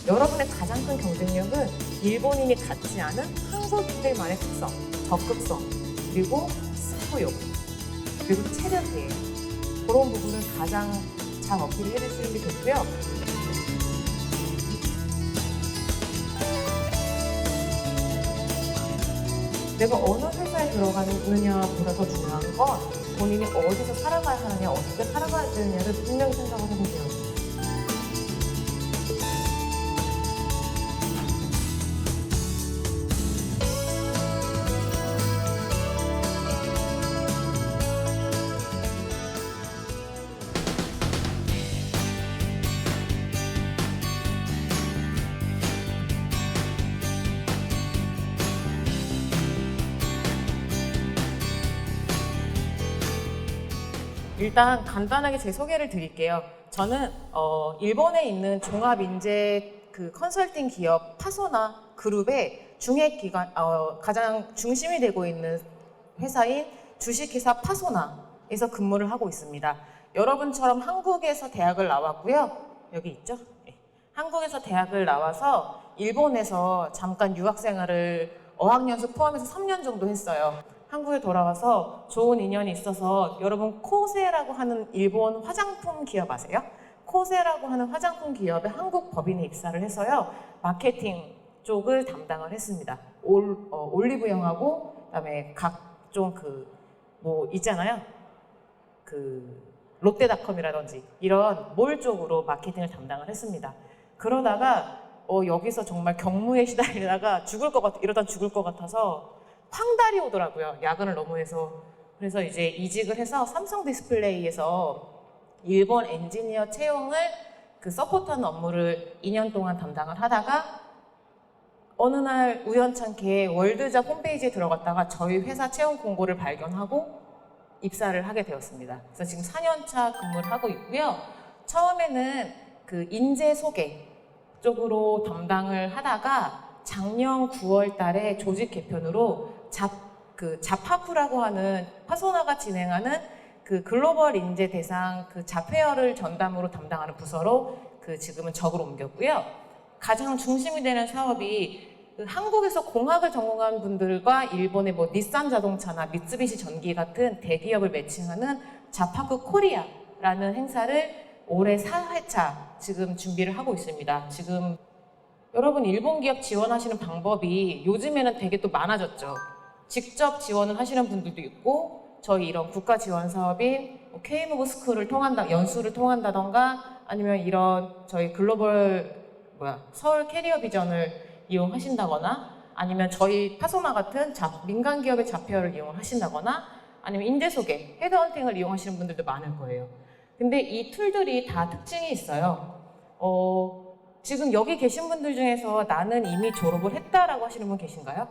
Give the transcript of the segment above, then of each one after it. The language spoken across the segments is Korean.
여러분의 가장 큰 경쟁력은 일본인이 갖지 않은 한국인들만의 특성, 적극성, 그리고 승부욕, 그리고 체력이에요. 그런 부분을 가장 잘 어필을 해주시는 게 좋고요. 내가 어느 회사에 들어가느냐보다 더 중요한 건 본인이 어디서 살아가야 하느냐, 어떻게 살아가야 되느냐를 분명히 생각을 해보세요. 일단 간단하게 제 소개를 드릴게요. 저는 일본에 있는 종합인재 컨설팅 기업 파소나 그룹의 중액기관 가장 중심이 되고 있는 회사인 주식회사 파소나에서 근무를 하고 있습니다. 여러분처럼 한국에서 대학을 나왔고요. 여기 있죠? 네. 한국에서 대학을 나와서 일본에서 잠깐 유학생활을 어학연수 포함해서 3년 정도 했어요. 한국에 돌아와서 좋은 인연이 있어서 여러분 코세라고 하는 일본 화장품 기업 아세요? 코세라고 하는 화장품 기업에 한국 법인에 입사를 해서요. 마케팅 쪽을 담당을 했습니다. 올리브영하고 그다음에 각종 뭐 있잖아요. 롯데닷컴이라든지 이런 몰 쪽으로 마케팅을 담당을 했습니다. 그러다가 여기서 정말 경무에 시달리다가 이러다 죽을 것 같아서 황달이 오더라고요. 야근을 너무 해서. 그래서 이제 이직을 해서 삼성 디스플레이에서 일본 엔지니어 채용을 서포트하는 업무를 2년 동안 담당을 하다가 어느 날 우연찮게 월드잡 홈페이지에 들어갔다가 저희 회사 채용 공고를 발견하고 입사를 하게 되었습니다. 그래서 지금 4년차 근무를 하고 있고요. 처음에는 인재 소개 쪽으로 담당을 하다가 작년 9월 달에 조직 개편으로 자파프라고 하는 파소나가 진행하는 글로벌 인재 대상 잡회어를 전담으로 담당하는 부서로 지금은 적으로 옮겼고요. 가장 중심이 되는 사업이 한국에서 공학을 전공한 분들과 일본의 뭐 닛산 자동차나 미쓰비시 전기 같은 대기업을 매칭하는 자파크 코리아라는 행사를 올해 4회차 지금 준비를 하고 있습니다. 지금 여러분 일본 기업 지원하시는 방법이 요즘에는 되게 또 많아졌죠. 직접 지원을 하시는 분들도 있고 저희 이런 국가 지원 사업인 K무브 스쿨을 연수를 통한다던가 아니면 이런 저희 글로벌 서울 캐리어 비전을 이용하신다거나 아니면 저희 파소나 같은 민간 기업의 자폐어를 이용하신다거나 아니면 인재 소개, 헤드헌팅을 이용하시는 분들도 많을 거예요. 근데 이 툴들이 다 특징이 있어요. 지금 여기 계신 분들 중에서 나는 이미 졸업을 했다라고 하시는 분 계신가요?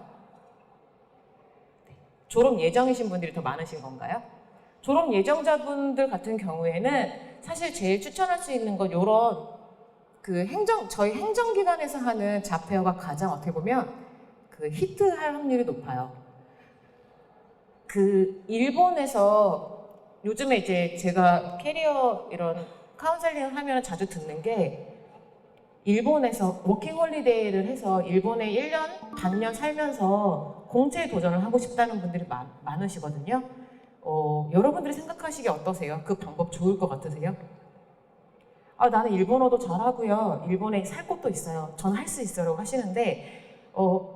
네. 졸업 예정이신 분들이 더 많으신 건가요? 졸업 예정자분들 같은 경우에는 사실 제일 추천할 수 있는 건 이런 저희 행정기관에서 하는 자폐어가 가장 어떻게 보면 히트할 확률이 높아요. 일본에서 요즘에 이제 제가 캐리어 이런 카운셀링을 하면 자주 듣는 게 일본에서 워킹홀리데이를 해서 일본에 1년, 반년 살면서 공채에 도전을 하고 싶다는 분들이 많으시거든요. 여러분들이 생각하시기에 어떠세요? 그 방법 좋을 것 같으세요? 나는 일본어도 잘하고요. 일본에 살 곳도 있어요. 전 할 수 있어요. 라고 하시는데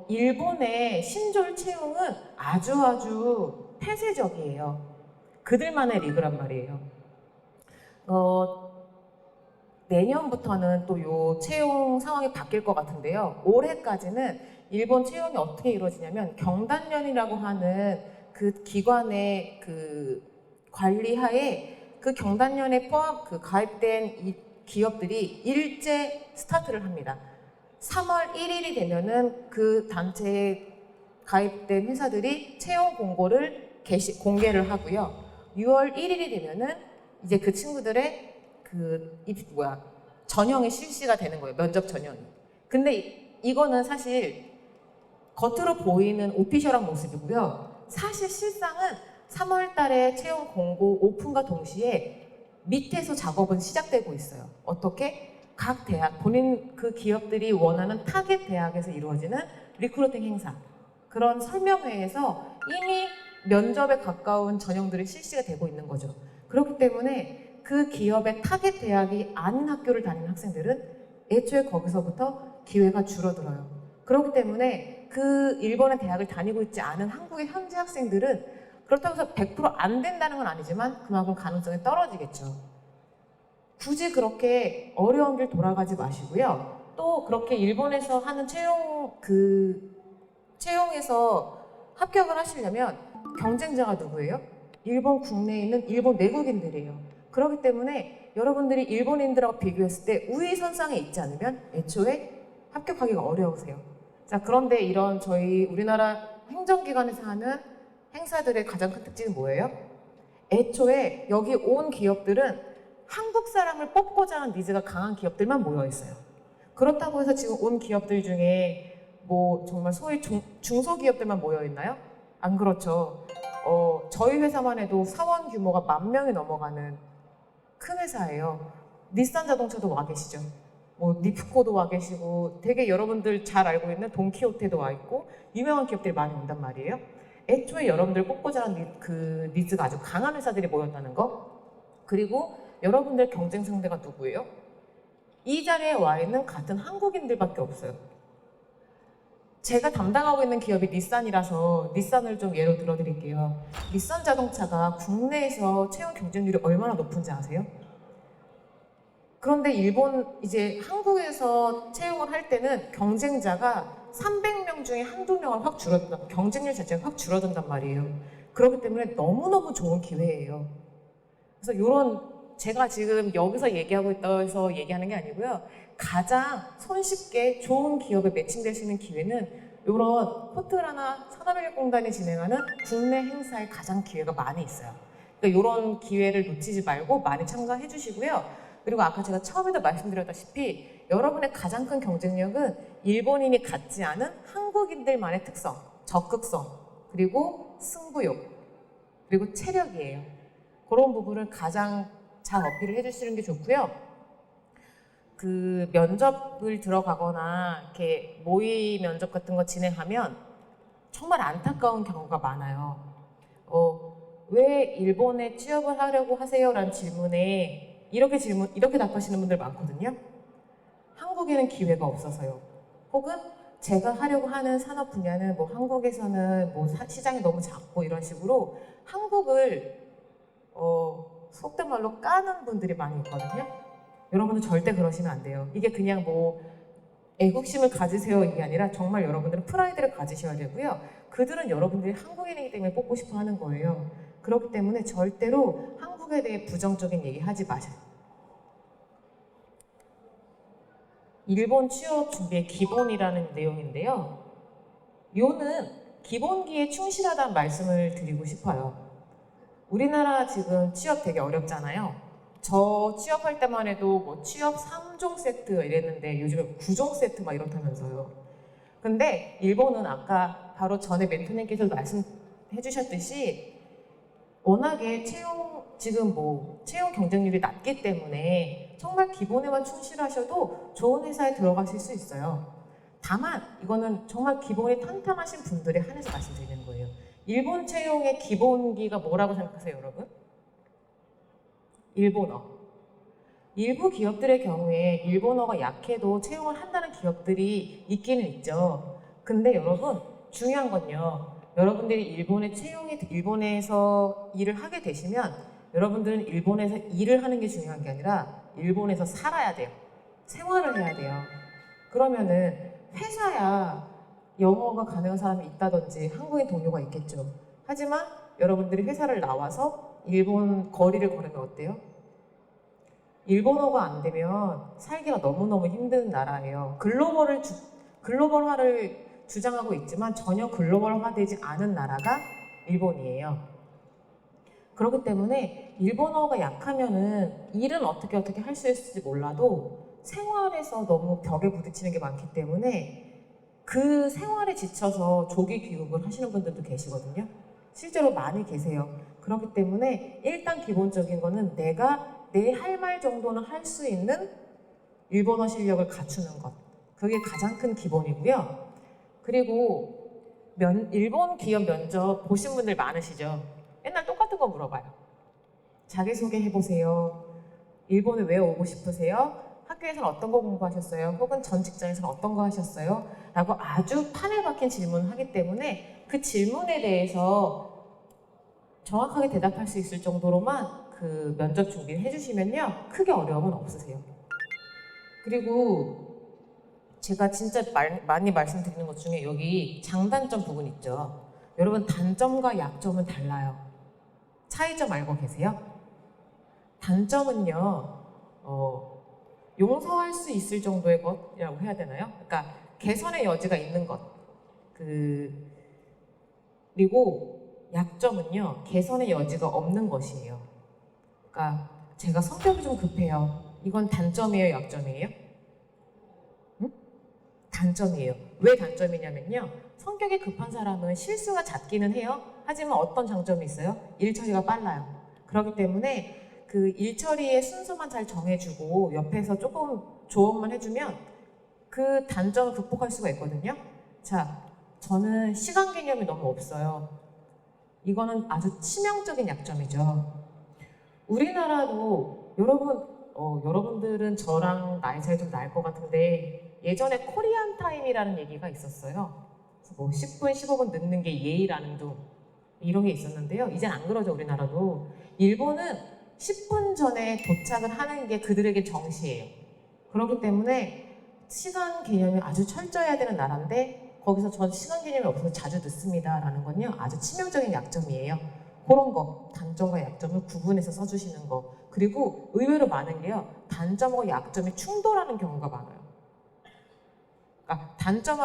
일본의 신졸 채용은 아주 폐쇄적이에요. 그들만의 리그란 말이에요. 내년부터는 또 요 채용 상황이 바뀔 것 같은데요. 올해까지는 일본 채용이 어떻게 이루어지냐면 경단련이라고 하는 기관의 관리하에 경단련에 가입된 이 기업들이 일제 스타트를 합니다. 3월 1일이 되면은 그 단체에 가입된 회사들이 채용 공고를 공개를 하고요. 6월 1일이 되면은 이제 그 친구들의 전형이 실시가 되는 거예요. 면접 전형이. 근데 이거는 사실 겉으로 보이는 오피셜한 모습이고요. 사실 실상은 3월 달에 채용 공고 오픈과 동시에 밑에서 작업은 시작되고 있어요. 어떻게? 각 대학, 본인 그 기업들이 원하는 타겟 대학에서 이루어지는 리크루팅 행사, 그런 설명회에서 이미 면접에 가까운 전형들이 실시가 되고 있는 거죠. 그렇기 때문에 그 기업의 타겟 대학이 아닌 학교를 다니는 학생들은 애초에 거기서부터 기회가 줄어들어요. 그렇기 때문에 그 일본의 대학을 다니고 있지 않은 한국의 현지 학생들은 그렇다고 해서 100%안 된다는 건 아니지만 그만큼 가능성이 떨어지겠죠. 굳이 그렇게 어려운 길 돌아가지 마시고요. 또 그렇게 일본에서 하는 채용에서 합격을 하시려면 경쟁자가 누구예요? 일본 국내에 있는 일본 내국인들이에요. 그렇기 때문에 여러분들이 일본인들하고 비교했을 때 우위선상에 있지 않으면 애초에 합격하기가 어려우세요. 자, 그런데 이런 저희 우리나라 행정기관에서 하는 행사들의 가장 큰 특징은 뭐예요? 애초에 여기 온 기업들은 한국 사람을 뽑고자 하는 니즈가 강한 기업들만 모여 있어요. 그렇다고 해서 지금 온 기업들 중에 뭐 정말 소위 중소기업들만 모여 있나요? 안 그렇죠. 저희 회사만 해도 사원 규모가 10,000명이 넘어가는 큰 회사예요. 닛산 자동차도 와 계시죠. 뭐 니프코도 와 계시고 되게 여러분들 잘 알고 있는 돈키호테도 와 있고 유명한 기업들이 많이 온단 말이에요. 애초에 여러분들 뽑고자 하는 그 니즈가 아주 강한 회사들이 모였다는 거. 그리고 여러분들 경쟁 상대가 누구예요? 이 자리에 와 있는 같은 한국인들밖에 없어요. 제가 담당하고 있는 기업이 닛산이라서 닛산을 좀 예로 들어드릴게요. 닛산 자동차가 국내에서 채용 경쟁률이 얼마나 높은지 아세요? 그런데 이제 한국에서 채용을 할 때는 경쟁자가 300명 중에 한두 명을 확 줄어든다. 경쟁률 자체가 확 줄어든단 말이에요. 그렇기 때문에 너무너무 좋은 기회예요. 그래서 이런 제가 지금 여기서 얘기하고 있다고 해서 얘기하는 게 아니고요. 가장 손쉽게 좋은 기업에 매칭될 수 있는 기회는 이런 포트라나 산업인력공단이 진행하는 국내 행사에 가장 기회가 많이 있어요. 그러니까 이런 기회를 놓치지 말고 많이 참가해 주시고요. 그리고 아까 제가 처음에도 말씀드렸다시피 여러분의 가장 큰 경쟁력은 일본인이 갖지 않은 한국인들만의 특성, 적극성, 그리고 승부욕, 그리고 체력이에요. 그런 부분을 가장 잘 어필을 해주시는 게 좋고요. 그 면접을 들어가거나 이렇게 모의 면접 같은 거 진행하면 정말 안타까운 경우가 많아요. 왜 일본에 취업을 하려고 하세요? 라는 질문에 이렇게 답하시는 분들 많거든요. 한국에는 기회가 없어서요. 혹은 제가 하려고 하는 산업 분야는 뭐 한국에서는 뭐 시장이 너무 작고 이런 식으로 한국을 속된 말로 까는 분들이 많이 있거든요. 여러분들 절대 그러시면 안 돼요. 이게 그냥 뭐 애국심을 가지세요 이게 아니라 정말 여러분들은 프라이드를 가지셔야 되고요. 그들은 여러분들이 한국인이기 때문에 뽑고 싶어 하는 거예요. 그렇기 때문에 절대로 한국에 대해 부정적인 얘기 하지 마세요. 일본 취업 준비의 기본이라는 내용인데요. 요는 기본기에 충실하다는 말씀을 드리고 싶어요. 우리나라 지금 취업 되게 어렵잖아요. 저 취업할 때만 해도 뭐 취업 3종 세트 이랬는데 요즘에 9종 세트 막 이렇다면서요. 근데 일본은 아까 바로 전에 멘토님께서도 말씀해 주셨듯이 워낙에 지금 뭐 채용 경쟁률이 낮기 때문에 정말 기본에만 충실하셔도 좋은 회사에 들어가실 수 있어요. 다만 이거는 정말 기본이 탄탄하신 분들에 한해서 말씀드리는 거예요. 일본 채용의 기본기가 뭐라고 생각하세요, 여러분? 일본어. 일부 기업들의 경우에 일본어가 약해도 채용을 한다는 기업들이 있기는 있죠. 근데 여러분, 중요한 건요. 여러분들이 일본에서 일을 하게 되시면 여러분들은 일본에서 일을 하는 게 중요한 게 아니라 일본에서 살아야 돼요. 생활을 해야 돼요. 그러면은 회사야 영어가 가능한 사람이 있다든지 한국인 동료가 있겠죠. 하지만 여러분들이 회사를 나와서 일본 거리를 걸으면 어때요? 일본어가 안 되면 살기가 너무너무 힘든 나라예요. 글로벌화를 주장하고 있지만 전혀 글로벌화되지 않은 나라가 일본이에요. 그렇기 때문에 일본어가 약하면은 일은 어떻게 할 수 있을지 몰라도 생활에서 너무 벽에 부딪히는 게 많기 때문에 그 생활에 지쳐서 조기 귀국을 하시는 분들도 계시거든요. 실제로 많이 계세요. 그렇기 때문에 일단 기본적인 거는 내가 내 할 말 정도는 할 수 있는 일본어 실력을 갖추는 것. 그게 가장 큰 기본이고요. 그리고 일본 기업 면접 보신 분들 많으시죠? 맨날 똑같은 거 물어봐요. 자기소개 해보세요. 일본에 왜 오고 싶으세요? 학교에서는 어떤 거 공부하셨어요? 혹은 전 직장에서는 어떤 거 하셨어요? 라고 아주 판에 박힌 질문을 하기 때문에 그 질문에 대해서 정확하게 대답할 수 있을 정도로만 그 면접 준비를 해주시면요. 크게 어려움은 없으세요. 그리고 제가 진짜 많이 말씀드리는 것 중에 여기 장단점 부분 있죠. 여러분 단점과 약점은 달라요. 차이점 알고 계세요? 단점은요. 용서할 수 있을 정도의 것이라고 해야 되나요? 그러니까 개선의 여지가 있는 것. 그리고 약점은요. 개선의 여지가 없는 것이에요. 그러니까 제가 성격이 좀 급해요. 이건 단점이에요, 약점이에요? 응? 단점이에요. 왜 단점이냐면요. 성격이 급한 사람은 실수가 잦기는 해요. 하지만 어떤 장점이 있어요? 일 처리가 빨라요. 그렇기 때문에 그 일 처리의 순서만 잘 정해주고 옆에서 조금 조언만 해주면 그 단점을 극복할 수가 있거든요. 자, 저는 시간 개념이 너무 없어요. 이거는 아주 치명적인 약점이죠. 우리나라도 여러분들은 저랑 나이 차이 좀 날 것 같은데 예전에 코리안 타임이라는 얘기가 있었어요. 그래서 뭐 10분, 15분 늦는 게 예의라는 둥 이런 게 있었는데요. 이젠 안 그러죠, 우리나라도. 일본은 10분 전에 도착을 하는 게 그들에게 정시예요. 그렇기 때문에 시간 개념이 아주 철저해야 되는 나라인데 거기서 전 시간 개념이 없어서 자주 늦습니다 라는 건요 아주 치명적인 약점이에요. 그런 거, 단점과 약점을 구분해서 써주시는 거. 그리고 의외로 많은 게요 단점과 약점이 충돌하는 경우가 많아요. 그러니까 단점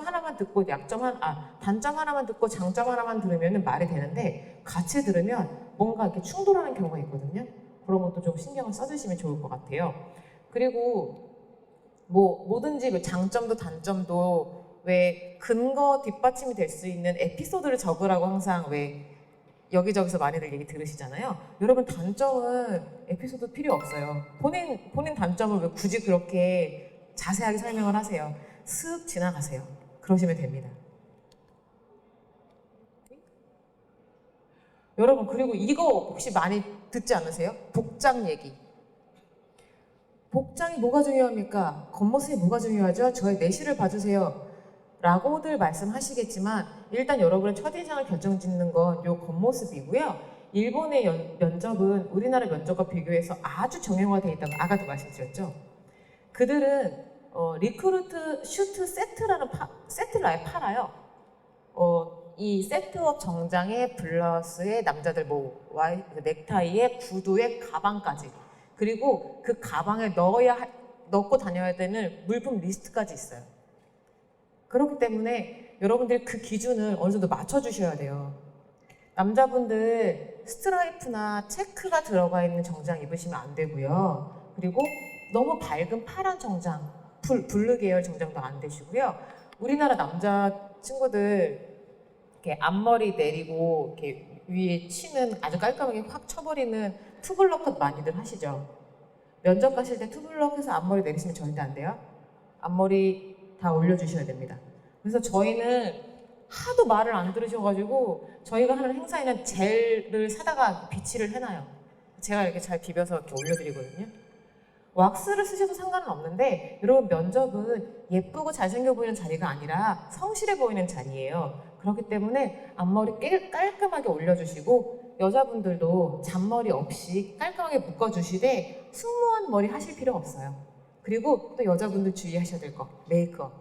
하나만 듣고 단점 하나만 듣고 장점 하나만 들으면 말이 되는데 같이 들으면 뭔가 이렇게 충돌하는 경우가 있거든요. 그런 것도 좀 신경을 써주시면 좋을 것 같아요. 그리고 뭐 뭐든지 그 장점도 단점도 왜 근거 뒷받침이 될 수 있는 에피소드를 적으라고 항상 왜 여기저기서 많이들 얘기 들으시잖아요. 여러분 단점은 에피소드 필요 없어요. 본인 단점을 왜 굳이 그렇게 자세하게 설명을 하세요. 슥 지나가세요. 그러시면 됩니다. 여러분 그리고 이거 혹시 많이 듣지 않으세요? 복장 얘기. 복장이 뭐가 중요합니까? 겉모습이 뭐가 중요하죠? 저의 내실을 봐주세요. 라고들 말씀하시겠지만 일단 여러분의 첫인상을 결정짓는 건 요 겉모습이고요. 일본의 면접은 우리나라 면접과 비교해서 아주 정형화되어 있다고 아까도 말씀드렸죠. 그들은 리크루트 슈트 세트라는 세트를 아예 팔아요. 이 세트업 정장에 블라우스에 남자들 뭐 넥타이에 구두에 가방까지 그리고 그 가방에 넣고 다녀야 되는 물품 리스트까지 있어요. 그렇기 때문에 여러분들이 그 기준을 어느 정도 맞춰주셔야 돼요. 남자분들 스트라이프나 체크가 들어가 있는 정장 입으시면 안 되고요. 그리고 너무 밝은 파란 정장, 블루 계열 정장도 안 되시고요. 우리나라 남자 친구들 이렇게 앞머리 내리고 이렇게 위에 치는 아주 깔끔하게 확 쳐버리는 투블럭 컷 많이들 하시죠. 면접 가실 때 투블럭 해서 앞머리 내리시면 절대 안 돼요. 앞머리 다 올려주셔야 됩니다. 그래서 저희는 하도 말을 안 들으셔가지고 저희가 하는 행사에는 젤을 사다가 비치를 해놔요. 제가 이렇게 잘 비벼서 이렇게 올려드리거든요. 왁스를 쓰셔도 상관은 없는데 여러분 면접은 예쁘고 잘생겨 보이는 자리가 아니라 성실해 보이는 자리예요. 그렇기 때문에 앞머리 깔끔하게 올려주시고 여자분들도 잔머리 없이 깔끔하게 묶어주시되 승무원 머리 하실 필요 없어요. 그리고 또 여자분들 주의하셔야 될 거 메이크업,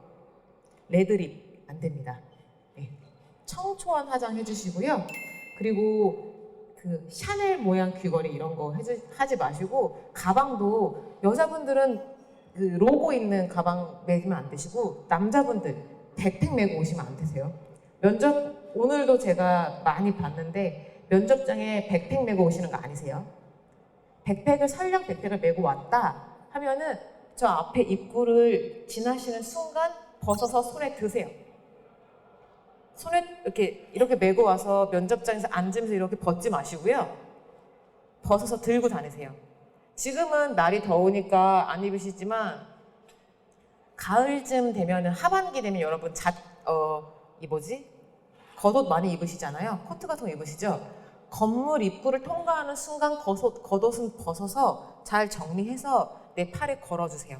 레드립 안 됩니다. 네. 청초한 화장 해주시고요. 그리고 그 샤넬 모양 귀걸이 이런 거 하지 마시고 가방도 여자분들은 그 로고 있는 가방 매면 안 되시고 남자분들 백팩 메고 오시면 안 되세요. 면접 오늘도 제가 많이 봤는데 면접장에 백팩 메고 오시는 거 아니세요? 설령 백팩을 메고 왔다 하면은 저 앞에 입구를 지나시는 순간 벗어서 손에 드세요. 손에 이렇게 메고 와서 면접장에서 앉으면서 이렇게 벗지 마시고요. 벗어서 들고 다니세요. 지금은 날이 더우니까 안 입으시지만 가을쯤 되면은 하반기 되면 여러분 이 뭐지? 겉옷 많이 입으시잖아요. 코트 같은 거 입으시죠? 건물 입구를 통과하는 순간 겉옷은 벗어서 잘 정리해서 내 팔에 걸어주세요.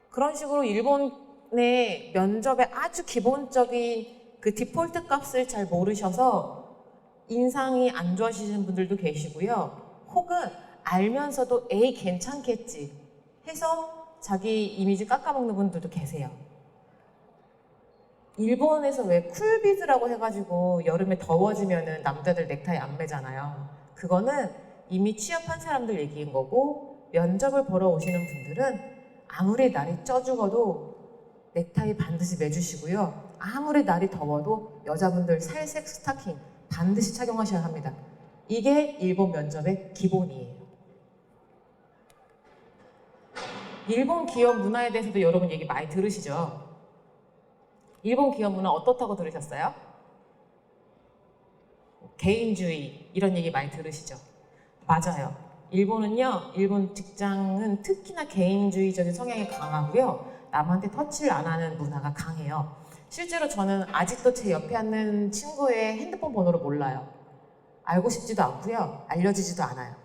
그런 식으로 일본의 면접의 아주 기본적인 그 디폴트 값을 잘 모르셔서 인상이 안 좋아지시는 분들도 계시고요. 혹은 알면서도 에이 괜찮겠지 해서 자기 이미지 깎아먹는 분들도 계세요. 일본에서 왜 쿨비즈라고 해가지고 여름에 더워지면은 남자들 넥타이 안 매잖아요. 그거는 이미 취업한 사람들 얘기인 거고, 면접을 보러 오시는 분들은 아무리 날이 쪄 죽어도 넥타이 반드시 매주시고요. 아무리 날이 더워도 여자분들 살색 스타킹 반드시 착용하셔야 합니다. 이게 일본 면접의 기본이에요. 일본 기업 문화에 대해서도 여러분 얘기 많이 들으시죠? 일본 기업 문화 어떻다고 들으셨어요? 개인주의 이런 얘기 많이 들으시죠? 맞아요. 일본은요, 일본 직장은 특히나 개인주의적인 성향이 강하고요. 남한테 터치를 안 하는 문화가 강해요. 실제로 저는 아직도 제 옆에 앉는 친구의 핸드폰 번호를 몰라요. 알고 싶지도 않고요. 알려지지도 않아요.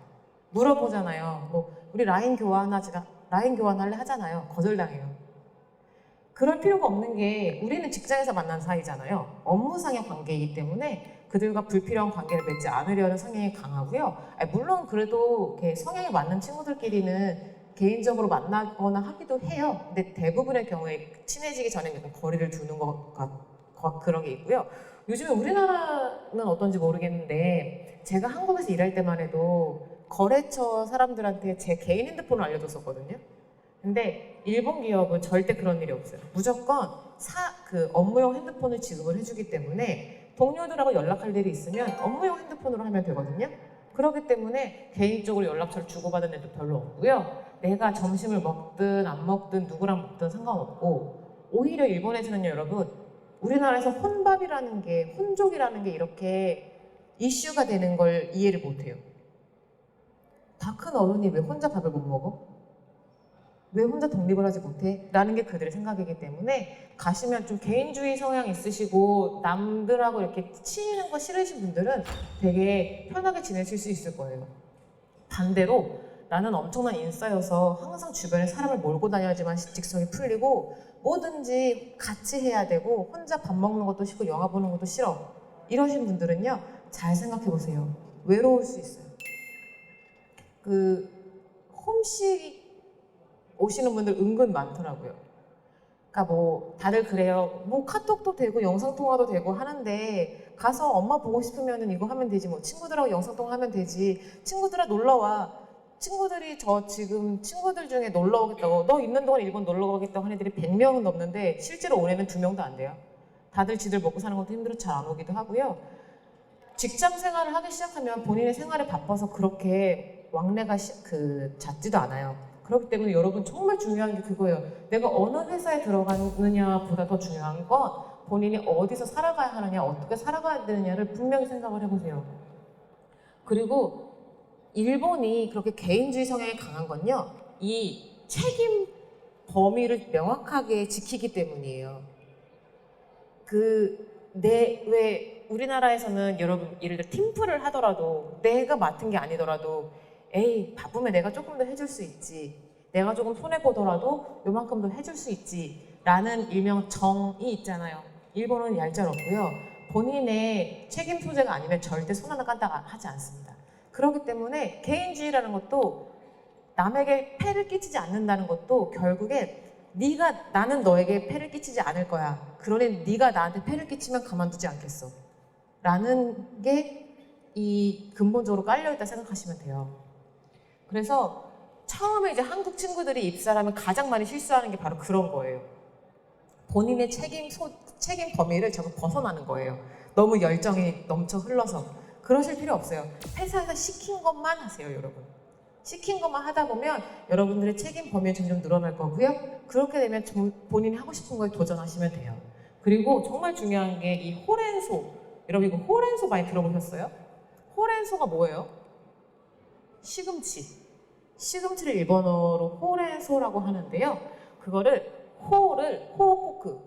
물어보잖아요. 뭐 우리 라인 교환할래 하잖아요. 거절당해요. 그럴 필요가 없는 게 우리는 직장에서 만난 사이잖아요. 업무상의 관계이기 때문에 그들과 불필요한 관계를 맺지 않으려는 성향이 강하고요. 물론 그래도 성향이 맞는 친구들끼리는 개인적으로 만나거나 하기도 해요. 근데 대부분의 경우에 친해지기 전에 약간 거리를 두는 그런 게 있고요. 요즘에 우리나라는 어떤지 모르겠는데 제가 한국에서 일할 때만 해도 거래처 사람들한테 제 개인 핸드폰을 알려줬었거든요. 근데 일본 기업은 절대 그런 일이 없어요. 무조건 업무용 핸드폰을 지급을 해주기 때문에 동료들하고 연락할 일이 있으면 업무용 핸드폰으로 하면 되거든요. 그렇기 때문에 개인적으로 연락처를 주고받은 애도 별로 없고요. 내가 점심을 먹든 안 먹든 누구랑 먹든 상관없고, 오히려 일본에서는 여러분, 우리나라에서 혼족이라는 게 이렇게 이슈가 되는 걸 이해를 못해요. 다 큰 어른이 왜 혼자 밥을 못 먹어? 왜 혼자 독립을 하지 못해? 라는 게 그들의 생각이기 때문에 가시면 좀 개인주의 성향 있으시고 남들하고 이렇게 치이는 거 싫으신 분들은 되게 편하게 지내실 수 있을 거예요. 반대로 나는 엄청난 인싸여서 항상 주변에 사람을 몰고 다녀야지만 직성이 풀리고 뭐든지 같이 해야 되고 혼자 밥 먹는 것도 싫고 영화 보는 것도 싫어. 이러신 분들은요, 잘 생각해 보세요. 외로울 수 있어요. 홈식 오시는 분들 은근 많더라고요. 그러니까 뭐 다들 그래요. 뭐 카톡도 되고 영상통화도 되고 하는데 가서 엄마 보고 싶으면 이거 하면 되지, 뭐 친구들하고 영상통화 하면 되지, 친구들아 놀러와. 친구들이 지금 친구들 중에 놀러 오겠다고, 너 있는 동안 일본 놀러 가겠다고 하는 애들이 100명은 넘는데 실제로 올해는 2명도 안 돼요. 다들 지들 먹고 사는 것도 힘들어 잘 안 오기도 하고요. 직장 생활을 하기 시작하면 본인의 생활에 바빠서 그렇게 왕래가 잦지도 않아요. 그렇기 때문에 여러분 정말 중요한 게 그거예요. 내가 어느 회사에 들어가느냐보다 더 중요한 건 본인이 어디서 살아가야 하느냐, 어떻게 살아가야 되느냐를 분명히 생각을 해보세요. 그리고 일본이 그렇게 개인주의 성향이 강한 건요, 이 책임 범위를 명확하게 지키기 때문이에요. 왜 우리나라에서는 여러분 예를 들어 팀플을 하더라도 내가 맡은 게 아니더라도 에이 바쁘면 내가 조금 더 해줄 수 있지, 내가 조금 손해보더라도 요만큼 더 해줄 수 있지 라는 일명 정이 있잖아요. 일본은 얄짤없고요. 본인의 책임 소재가 아니면 절대 손 하나 까딱 하지 않습니다. 그렇기 때문에 개인주의라는 것도 남에게 폐를 끼치지 않는다는 것도 결국에 나는 너에게 폐를 끼치지 않을 거야. 그러니 네가 나한테 폐를 끼치면 가만두지 않겠어. 라는 게 이 근본적으로 깔려있다 생각하시면 돼요. 그래서 처음에 이제 한국 친구들이 입사하면 가장 많이 실수하는 게 바로 그런 거예요. 본인의 책임 범위를 자꾸 벗어나는 거예요. 너무 열정이 넘쳐 흘러서. 그러실 필요 없어요. 회사에서 시킨 것만 하세요, 여러분. 시킨 것만 하다 보면 여러분들의 책임 범위는 점점 늘어날 거고요. 그렇게 되면 본인이 하고 싶은 거에 도전하시면 돼요. 그리고 정말 중요한 게 이 호렌소. 여러분 이거 호렌소 많이 들어보셨어요? 호렌소가 뭐예요? 시금치를 일본어로 호렌소라고 하는데요. 그거를 호호코크,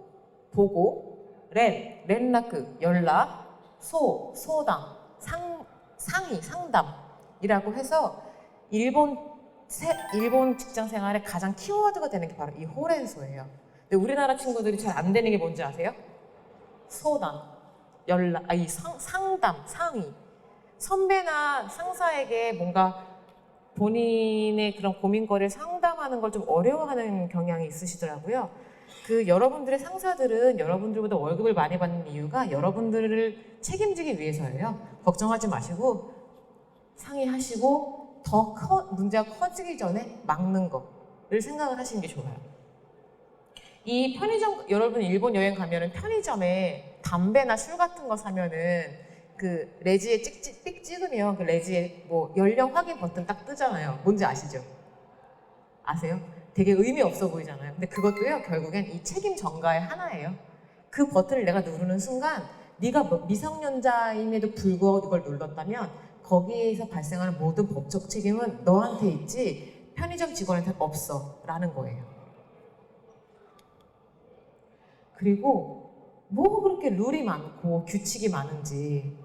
보고, 렌라크, 연락, 소당, 상담이라고 해서 일본 직장 생활에 가장 키워드가 되는 게 바로 이 호렌소예요. 근데 우리나라 친구들이 잘 안 되는 게 뭔지 아세요? 소담, 연락, 상담, 상의. 선배나 상사에게 뭔가 본인의 그런 고민거리를 상담하는 걸 좀 어려워하는 경향이 있으시더라고요. 여러분들의 상사들은 여러분들보다 월급을 많이 받는 이유가 여러분들을 책임지기 위해서예요. 걱정하지 마시고 상의하시고 문제가 커지기 전에 막는 거를 생각을 하시는 게 좋아요. 이 편의점, 여러분 일본 여행 가면은 편의점에 담배나 술 같은 거 사면은 그 레지에 삑 찍으면 그 레지에 뭐 연령 확인 버튼 딱 뜨잖아요. 뭔지 아시죠? 아세요? 되게 의미 없어 보이잖아요. 근데 그것도요, 결국엔 이 책임 전가의 하나예요. 그 버튼을 내가 누르는 순간 네가 미성년자임에도 불구하고 이걸 눌렀다면 거기에서 발생하는 모든 법적 책임은 너한테 있지 편의점 직원한테는 없어 라는 거예요. 그리고 뭐 그렇게 룰이 많고 규칙이 많은지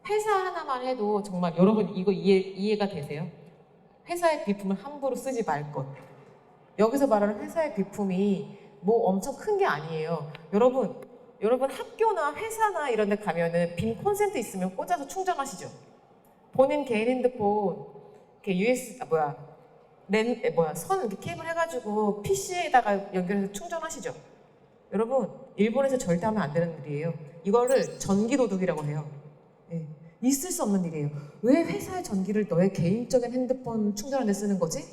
회사 하나만 해도 정말 여러분 이거 이해가 되세요? 회사의 비품을 함부로 쓰지 말 것. 여기서 말하는 회사의 비품이 뭐 엄청 큰 게 아니에요. 여러분 학교나 회사나 이런 데 가면은 빈 콘센트 있으면 꽂아서 충전하시죠? 본인 개인 핸드폰 이렇게 선 이렇게 케이블 해가지고 PC에다가 연결해서 충전하시죠? 여러분 일본에서 절대 하면 안 되는 일이에요. 이거를 전기 도둑이라고 해요. 네. 있을 수 없는 일이에요. 왜 회사의 전기를 너의 개인적인 핸드폰 충전하는 데 쓰는 거지?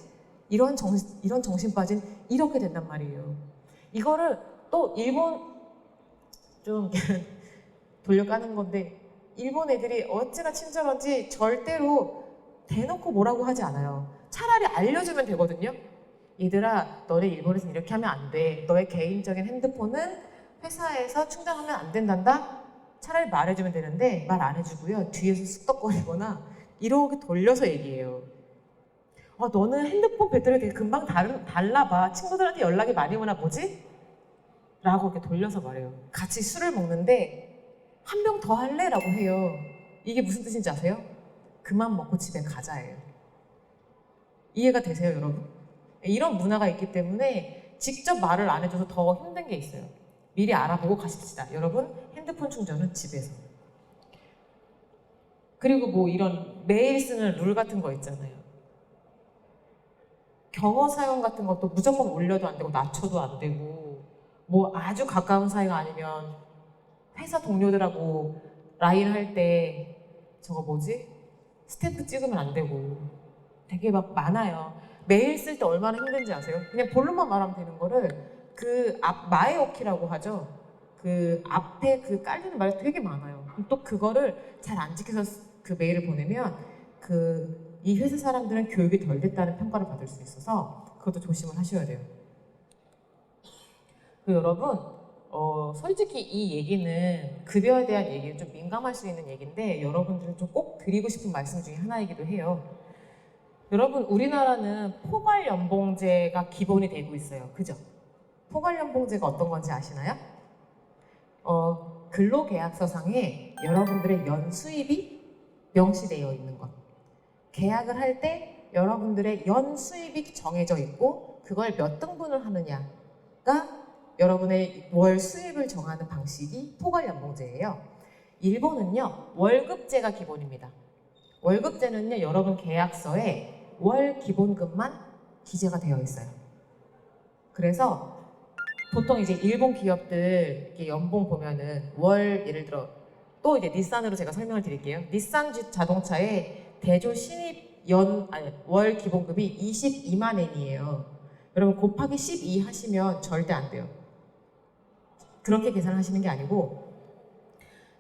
이런 정신 빠진 이렇게 된단 말이에요. 이거를 또 일본 좀 돌려까는 건데 일본 애들이 어찌나 친절한지 절대로 대놓고 뭐라고 하지 않아요. 차라리 알려주면 되거든요. 얘들아, 너네 일본에서는 이렇게 하면 안 돼. 너의 개인적인 핸드폰은 회사에서 충전하면 안 된단다. 차라리 말해주면 되는데 말 안 해주고요. 뒤에서 쑥덕거리거나 이렇게 돌려서 얘기해요. 너는 핸드폰 배터리 되게 금방 달라봐. 친구들한테 연락이 많이 오나 보지? 라고 이렇게 돌려서 말해요. 같이 술을 먹는데 한 병 더 할래? 라고 해요. 이게 무슨 뜻인지 아세요? 그만 먹고 집에 가자예요. 이해가 되세요, 여러분? 이런 문화가 있기 때문에 직접 말을 안 해줘서 더 힘든 게 있어요. 미리 알아보고 가십시다. 여러분, 핸드폰 충전은 집에서. 그리고 뭐 이런 매일 쓰는 룰 같은 거 있잖아요. 경어 사용 같은 것도 무조건 올려도 안 되고 낮춰도 안 되고 뭐 아주 가까운 사이가 아니면 회사 동료들하고 라인 할 때 스탬프 찍으면 안 되고 되게 막 많아요. 메일 쓸 때 얼마나 힘든지 아세요? 그냥 본론만 말하면 되는 거를 마에오키라고 하죠. 그 앞에 그 깔리는 말이 되게 많아요. 또 그거를 잘 안 지켜서 그 메일을 보내면 이 회사 사람들은 교육이 덜 됐다는 평가를 받을 수 있어서 그것도 조심을 하셔야 돼요. 여러분, 솔직히 이 얘기는 급여에 대한 얘기는 좀 민감할 수 있는 얘기인데 여러분들은 좀 꼭 드리고 싶은 말씀 중에 하나이기도 해요. 여러분, 우리나라는 포괄연봉제가 기본이 되고 있어요. 그죠? 포괄연봉제가 어떤 건지 아시나요? 근로계약서상에 여러분들의 연수입이 명시되어 있는 것. 계약을 할 때 여러분들의 연수입이 정해져 있고 그걸 몇 등분을 하느냐가 여러분의 월 수입을 정하는 방식이 포괄연봉제예요. 일본은요, 월급제가 기본입니다. 월급제는요, 여러분 계약서에 월 기본급만 기재가 되어 있어요. 그래서 보통 이제 일본 기업들 연봉 보면은 예를 들어 또 이제 닛산으로 제가 설명을 드릴게요. 닛산 자동차의 대졸 신입 월 기본급이 22만 엔이에요. 여러분 곱하기 12 하시면 절대 안 돼요. 그렇게 계산하시는 게 아니고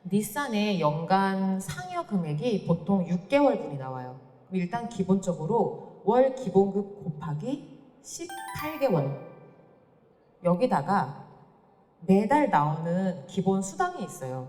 닛산의 연간 상여 금액이 보통 6개월분이 나와요. 일단 기본적으로 월 기본급 곱하기 18개월 여기다가 매달 나오는 기본 수당이 있어요.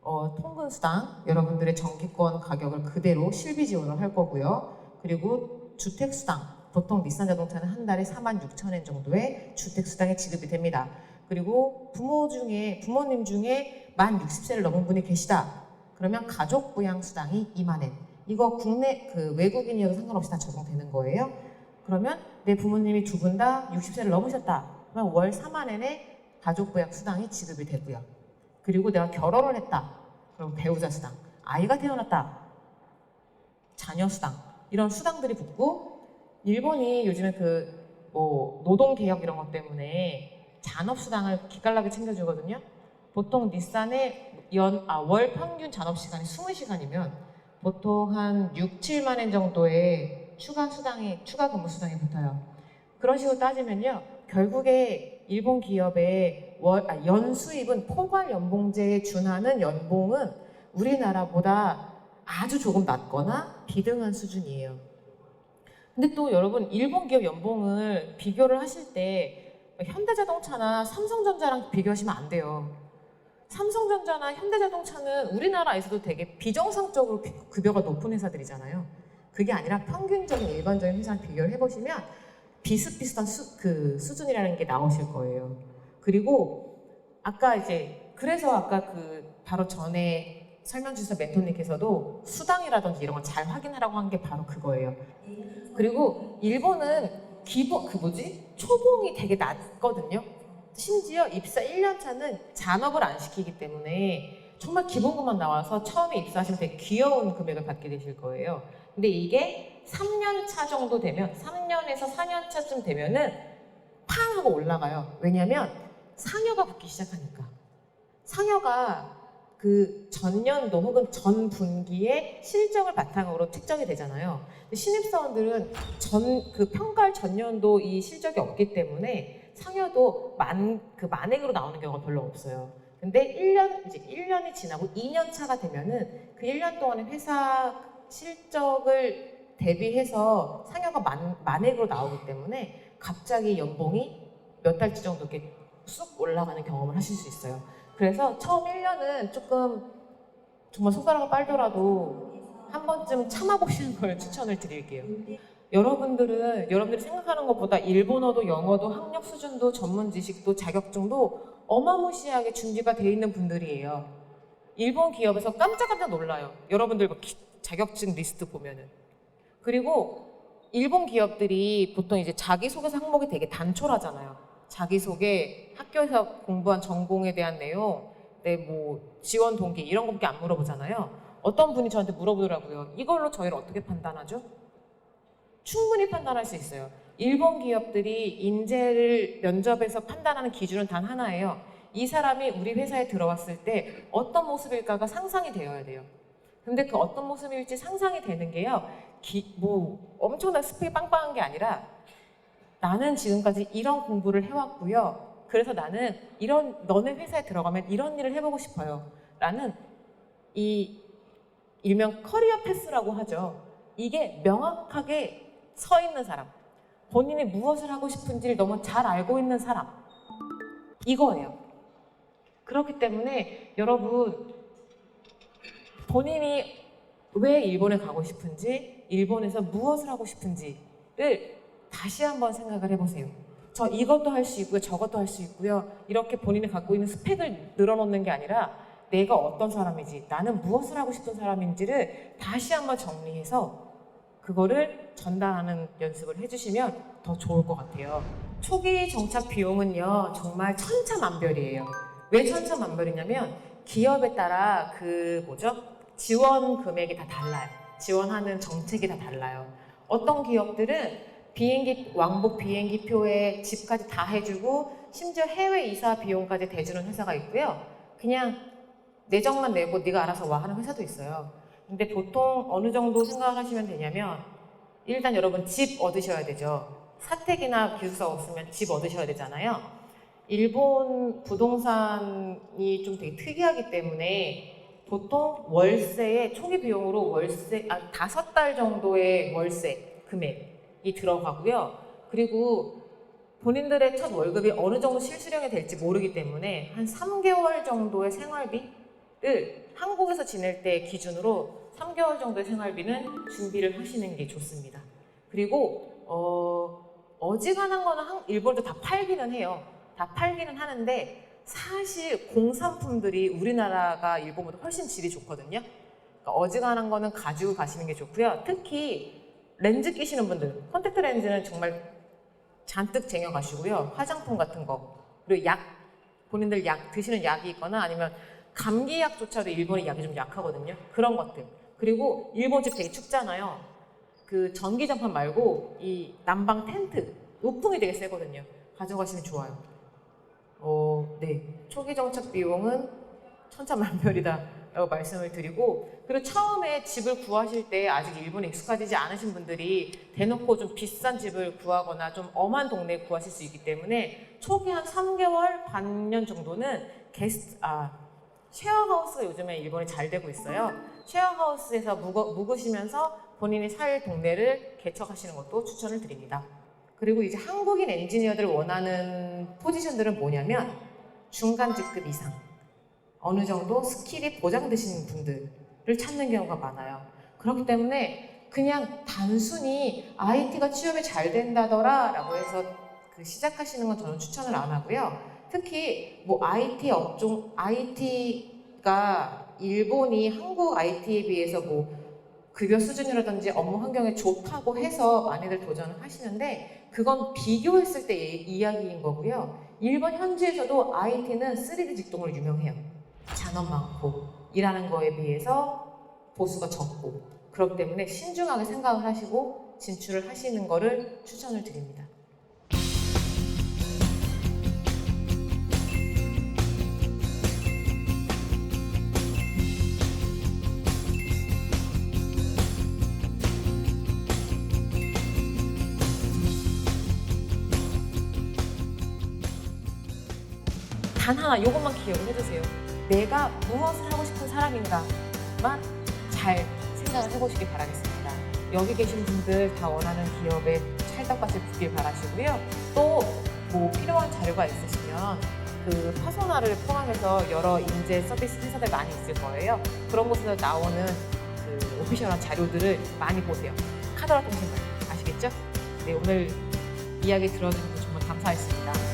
통근 수당, 여러분들의 정기권 가격을 그대로 실비 지원을 할 거고요. 그리고 주택수당, 보통 닛산 자동차는 한 달에 46,000엔 정도의 주택수당이 지급이 됩니다. 그리고 부모님 중에 만 60세를 넘은 분이 계시다. 그러면 가족부양수당이 2만엔. 이거 외국인이어도 상관없이 다 적용되는 거예요. 그러면 내 부모님이 두 분 다 60세를 넘으셨다. 그러면 월 4만엔의 가족부양수당이 지급이 되고요. 그리고 내가 결혼을 했다. 그럼 배우자 수당. 아이가 태어났다. 자녀 수당. 이런 수당들이 붙고, 일본이 요즘에 노동개혁 이런 것 때문에 잔업수당을 기깔나게 챙겨주거든요. 보통 닛산의 월 평균 잔업시간이 20시간이면 보통 한 6, 7만 엔 정도의 추가 근무 수당이 붙어요. 그런 식으로 따지면요. 결국에 일본 기업의 연수입은 포괄 연봉제에 준하는 연봉은 우리나라보다 아주 조금 낮거나 비등한 수준이에요. 근데 또 여러분, 일본 기업 연봉을 비교를 하실 때 현대자동차나 삼성전자랑 비교하시면 안 돼요. 삼성전자나 현대자동차는 우리나라에서도 되게 비정상적으로 급여가 높은 회사들이잖아요. 그게 아니라 평균적인 일반적인 회사랑 비교를 해보시면 비슷비슷한 수준이라는 게 나오실 거예요. 그리고 그래서 아까 바로 전에 설명 주신 멘토님께서도 수당이라든지 이런 거 잘 확인하라고 한 게 바로 그거예요. 그리고 일본은 초봉이 되게 낮거든요. 심지어 입사 1년 차는 잔업을 안 시키기 때문에 정말 기본급만 나와서 처음에 입사하시면 되게 귀여운 금액을 받게 되실 거예요. 근데 이게 3년 차 정도 되면, 3년에서 4년 차쯤 되면은 팡 하고 올라가요. 왜냐면 상여가 붙기 시작하니까. 상여가 전년도 혹은 전 분기의 실적을 바탕으로 책정이 되잖아요. 근데 신입사원들은 평가할 전년도 이 실적이 없기 때문에 상여도 만액으로 나오는 경우가 별로 없어요. 근데 1년이 지나고 2년 차가 되면은 그 1년 동안의 회사 실적을 대비해서 상여가 만액으로 나오기 때문에 갑자기 연봉이 몇 달치 정도 이렇게 쑥 올라가는 경험을 하실 수 있어요. 그래서 처음 1년은 조금 정말 손가락을 빨더라도 한 번쯤 참아보시는 걸 추천을 드릴게요. 여러분들이 생각하는 것보다 일본어도 영어도 학력 수준도 전문 지식도 자격증도 어마무시하게 준비가 돼 있는 분들이에요. 일본 기업에서 깜짝깜짝 놀라요. 여러분들 자격증 리스트 보면은. 그리고 일본 기업들이 보통 이제 자기소개서 항목이 되게 단촐하잖아요. 자기소개, 학교에서 공부한 전공에 대한 내용, 지원 동기 이런 거밖에 안 물어보잖아요. 어떤 분이 저한테 물어보더라고요. 이걸로 저희를 어떻게 판단하죠? 충분히 판단할 수 있어요. 일본 기업들이 인재를 면접에서 판단하는 기준은 단 하나예요. 이 사람이 우리 회사에 들어왔을 때 어떤 모습일까가 상상이 되어야 돼요. 근데 그 어떤 모습일지 상상이 되는 게요. 엄청난 스펙이 빵빵한 게 아니라 나는 지금까지 이런 공부를 해왔고요. 그래서 나는 너네 회사에 들어가면 이런 일을 해보고 싶어요. 라는 이 일명 커리어 패스라고 하죠. 이게 명확하게 서 있는 사람. 본인이 무엇을 하고 싶은지를 너무 잘 알고 있는 사람. 이거예요. 그렇기 때문에 여러분, 본인이 왜 일본에 가고 싶은지, 일본에서 무엇을 하고 싶은지를 다시 한번 생각을 해보세요. 저 이것도 할 수 있고요, 저것도 할 수 있고요. 이렇게 본인이 갖고 있는 스펙을 늘어놓는 게 아니라 내가 어떤 사람이지, 나는 무엇을 하고 싶은 사람인지를 다시 한번 정리해서 그거를 전달하는 연습을 해주시면 더 좋을 것 같아요. 초기 정착 비용은요, 정말 천차만별이에요. 왜 천차만별이냐면 기업에 따라 지원 금액이 다 달라요. 지원하는 정책이 다 달라요. 어떤 기업들은 왕복 비행기표에 집까지 다 해주고 심지어 해외 이사 비용까지 대주는 회사가 있고요. 그냥 내정만 내고 네가 알아서 와 하는 회사도 있어요. 근데 보통 어느 정도 생각하시면 되냐면, 일단 여러분 집 얻으셔야 되죠. 사택이나 기숙사 없으면 집 얻으셔야 되잖아요. 일본 부동산이 좀 되게 특이하기 때문에 보통 월세의 초기 비용으로 5달 정도의 월세 금액이 들어가고요. 그리고 본인들의 첫 월급이 어느 정도 실수령이 될지 모르기 때문에 한 3개월 정도의 생활비를 한국에서 지낼 때 기준으로 3개월 정도의 생활비는 준비를 하시는 게 좋습니다. 그리고 어지간한 거는 일본도 다 팔기는 해요. 다 팔기는 하는데 사실 공산품들이 우리나라가 일본보다 훨씬 질이 좋거든요. 그러니까 어지간한 거는 가지고 가시는 게 좋고요. 특히 렌즈 끼시는 분들, 컨택트 렌즈는 정말 잔뜩 쟁여 가시고요. 화장품 같은 거, 그리고 약, 본인들 약 드시는 약이 있거나 아니면 감기약조차도 일본이 약이 좀 약하거든요. 그런 것들. 그리고 일본 집 되게 춥잖아요. 그 전기장판 말고 이 난방 텐트, 노풍이 되게 세거든요. 가져가시면 좋아요. 네. 초기 정착 비용은 천차만별이다라고 말씀을 드리고, 그리고 처음에 집을 구하실 때 아직 일본에 익숙하지 않으신 분들이 대놓고 좀 비싼 집을 구하거나 좀 엄한 동네에 구하실 수 있기 때문에 초기 한 3개월, 반년 정도는 쉐어하우스가 요즘에 일본에 잘 되고 있어요. 쉐어하우스에서 묵으시면서 본인이 살 동네를 개척하시는 것도 추천을 드립니다. 그리고 이제 한국인 엔지니어들 원하는 포지션들은 뭐냐면 중간 직급 이상, 어느 정도 스킬이 보장되시는 분들을 찾는 경우가 많아요. 그렇기 때문에 그냥 단순히 IT가 취업이 잘 된다더라 라고 해서 시작하시는 건 저는 추천을 안 하고요. 특히 뭐 IT 업종, IT가 일본이 한국 IT에 비해서 뭐 급여 수준이라든지 업무 환경이 좋다고 해서 많이들 도전을 하시는데 그건 비교했을 때 이야기인 거고요. 일본 현지에서도 IT는 3D 직종으로 유명해요. 잔업 많고 일하는 거에 비해서 보수가 적고, 그렇기 때문에 신중하게 생각을 하시고 진출을 하시는 거를 추천을 드립니다. 단 하나, 이것만 기억을 해주세요. 내가 무엇을 하고 싶은 사람인가만 잘 생각을 해보시기 바라겠습니다. 여기 계신 분들 다 원하는 기업에 찰떡같이 붙길 바라시고요. 또 뭐 필요한 자료가 있으시면 그 파소나를 포함해서 여러 인재 서비스 회사들 많이 있을 거예요. 그런 곳에서 나오는 그 오피셜한 자료들을 많이 보세요. 카더라 통신물 아시겠죠? 네, 오늘 이야기 들어주셔서 정말 감사했습니다.